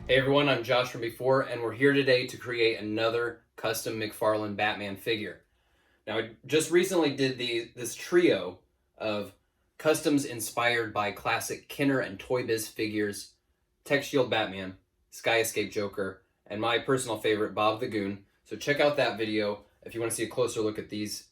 Hey everyone, I'm Josh from before, and we're here today to create another custom McFarlane Batman figure. Now, I just recently did this trio of customs inspired by classic Kenner and Toy Biz figures, Tech Shield Batman, Sky Escape Joker, and my personal favorite, Bob the Goon. So check out that video if you want to see a closer look at these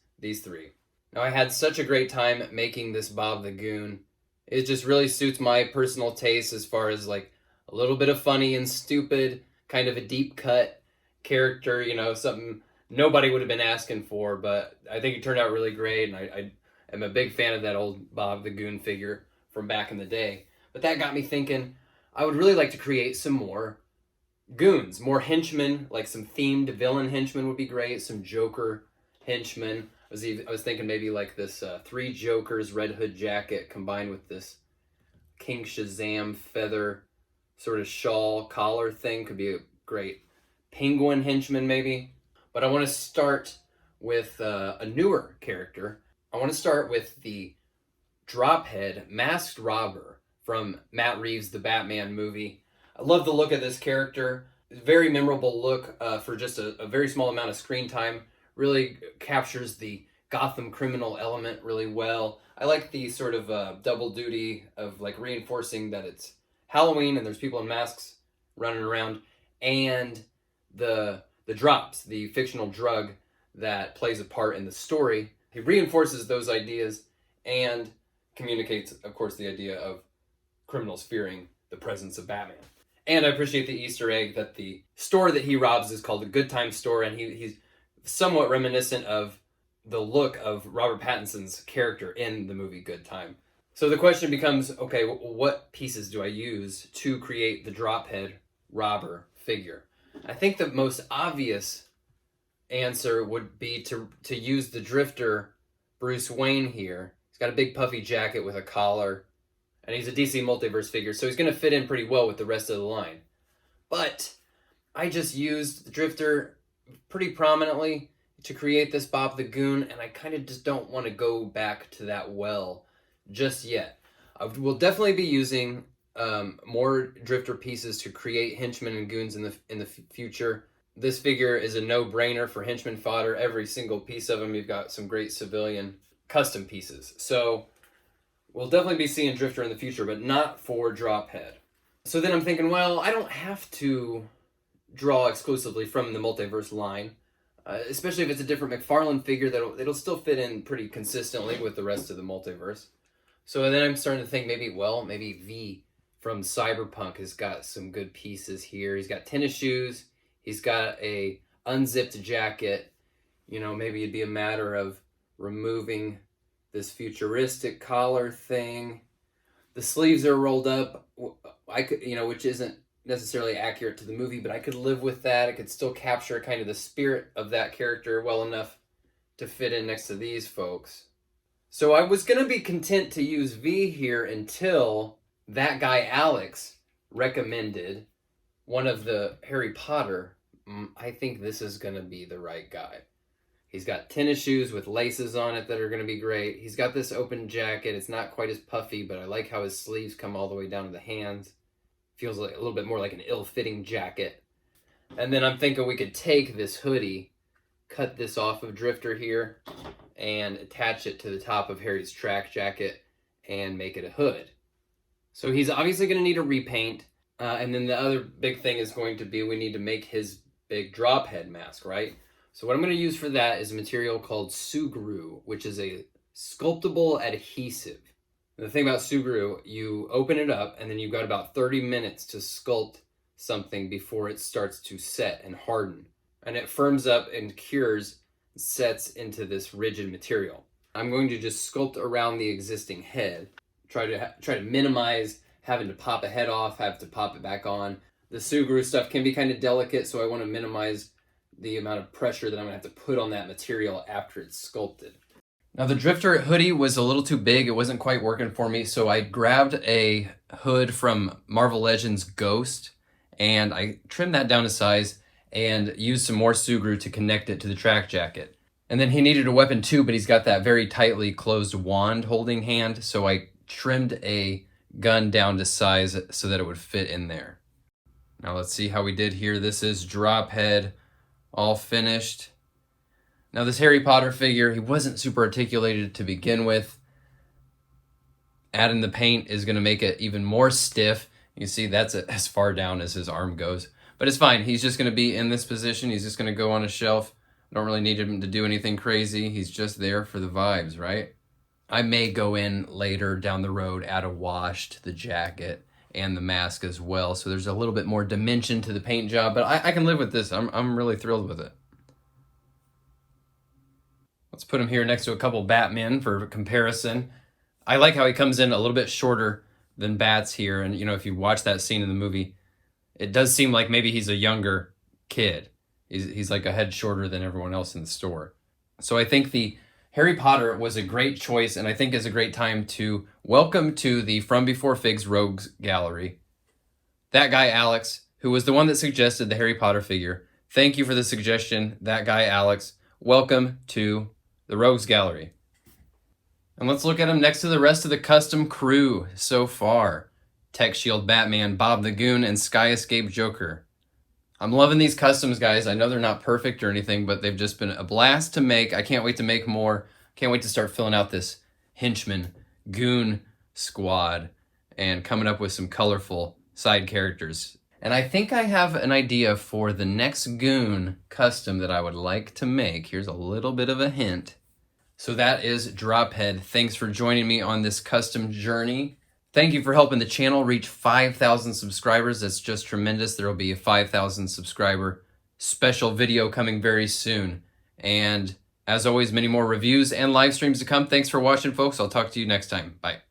three. Now, I had such a great time making this Bob the Goon. It just really suits my personal taste as far as like a little bit of funny and stupid, kind of a deep cut character, something nobody would have been asking for, but I think it turned out really great, and I am a big fan of that old Bob the Goon figure from back in the day. But that got me thinking, I would really like to create some more goons, more henchmen, like some themed villain henchmen would be great, some Joker henchmen. I was thinking maybe like this Three Jokers Red Hood jacket combined with this King Shazam feather sort of shawl collar thing could be a great penguin henchman maybe. But I want to start with a newer character. I want to start with the Drophead Masked Robber from Matt Reeves' The Batman movie. I love the look of this character. Very memorable look for just a very small amount of screen time. Really captures the Gotham criminal element really well. I like the sort of double duty of like reinforcing that it's Halloween and there's people in masks running around, and the drops, the fictional drug that plays a part in the story. He reinforces those ideas and communicates, of course, the idea of criminals fearing the presence of Batman. And I appreciate the Easter egg that the store that he robs is called a Good Time Store, and he's somewhat reminiscent of the look of Robert Pattinson's character in the movie Good Time. So the question becomes, okay, what pieces do I use to create the Drophead robber figure? I think the most obvious answer would be to use the Drifter Bruce Wayne here. He's got a big puffy jacket with a collar, and he's a DC Multiverse figure, so he's going to fit in pretty well with the rest of the line. But I just used the Drifter pretty prominently to create this Bob the Goon, and I kind of just don't want to go back to that well just yet. We'll definitely be using more Drifter pieces to create henchmen and goons in the future. This figure is a no-brainer for henchman fodder. Every single piece of them, you've got some great civilian custom pieces. So we'll definitely be seeing Drifter in the future, but not for Drophead. So then I'm thinking, well, I don't have to draw exclusively from the Multiverse line, especially if it's a different McFarlane figure it'll still fit in pretty consistently with the rest of the Multiverse. So then I'm starting to think maybe V from Cyberpunk has got some good pieces here. He's got tennis shoes. He's got a unzipped jacket. Maybe it'd be a matter of removing this futuristic collar thing. The sleeves are rolled up. I could, which isn't necessarily accurate to the movie, but I could live with that. I could still capture kind of the spirit of that character well enough to fit in next to these folks. So I was going to be content to use V here until that guy Alex recommended one of the Harry Potter. I think this is going to be the right guy. He's got tennis shoes with laces on it that are going to be great. He's got this open jacket. It's not quite as puffy, but I like how his sleeves come all the way down to the hands. Feels like a little bit more like an ill-fitting jacket. And then I'm thinking we could take this hoodie, cut this off of Drifter here, and attach it to the top of Harry's track jacket and make it a hood. So he's obviously going to need a repaint. And then the other big thing is going to be we need to make his big drop head mask, right? So what I'm going to use for that is a material called Sugru, which is a sculptable adhesive. And the thing about Sugru, you open it up and then you've got about 30 minutes to sculpt something before it starts to set and harden. And it firms up and cures, sets into this rigid material. I'm going to just sculpt around the existing head. Try to minimize having to pop a head off, have to pop it back on. The Sugru stuff can be kind of delicate, so I want to minimize the amount of pressure that I'm going to have to put on that material after it's sculpted. Now the Drifter hoodie was a little too big. It wasn't quite working for me, so I grabbed a hood from Marvel Legends Ghost, and I trimmed that down to size and used some more Sugru to connect it to the track jacket. And then he needed a weapon too, but he's got that very tightly closed wand holding hand, so I trimmed a gun down to size so that it would fit in there. Now let's see how we did here. This is drop head, all finished. Now this Harry Potter figure, he wasn't super articulated to begin with. Adding the paint is going to make it even more stiff. You can see that's as far down as his arm goes. But it's fine. He's just going to be in this position. He's just going to go on a shelf. I don't really need him to do anything crazy. He's just there for the vibes, right? I may go in later down the road, add a wash to the jacket and the mask as well. So there's a little bit more dimension to the paint job, but I can live with this. I'm really thrilled with it. Let's put him here next to a couple Batmen for comparison. I like how he comes in a little bit shorter than Bats here. And, you know, if you watch that scene in the movie, it does seem like maybe he's a younger kid. He's like a head shorter than everyone else in the store. So I think the Harry Potter was a great choice, and I think is a great time to welcome to the From Before Figs Rogues Gallery that guy Alex, who was the one that suggested the Harry Potter figure. Thank you for the suggestion, that guy Alex. Welcome to the Rogues Gallery. And let's look at him next to the rest of the custom crew so far. Tech Shield Batman, Bob the Goon, and Sky Escape Joker. I'm loving these customs, guys. I know they're not perfect or anything, but they've just been a blast to make. I can't wait to make more. Can't wait to start filling out this henchman goon squad and coming up with some colorful side characters. And I think I have an idea for the next goon custom that I would like to make. Here's a little bit of a hint. So that is Drophead. Thanks for joining me on this custom journey. Thank you for helping the channel reach 5,000 subscribers. That's just tremendous. There will be a 5,000 subscriber special video coming very soon. And as always, many more reviews and live streams to come. Thanks for watching, folks. I'll talk to you next time. Bye.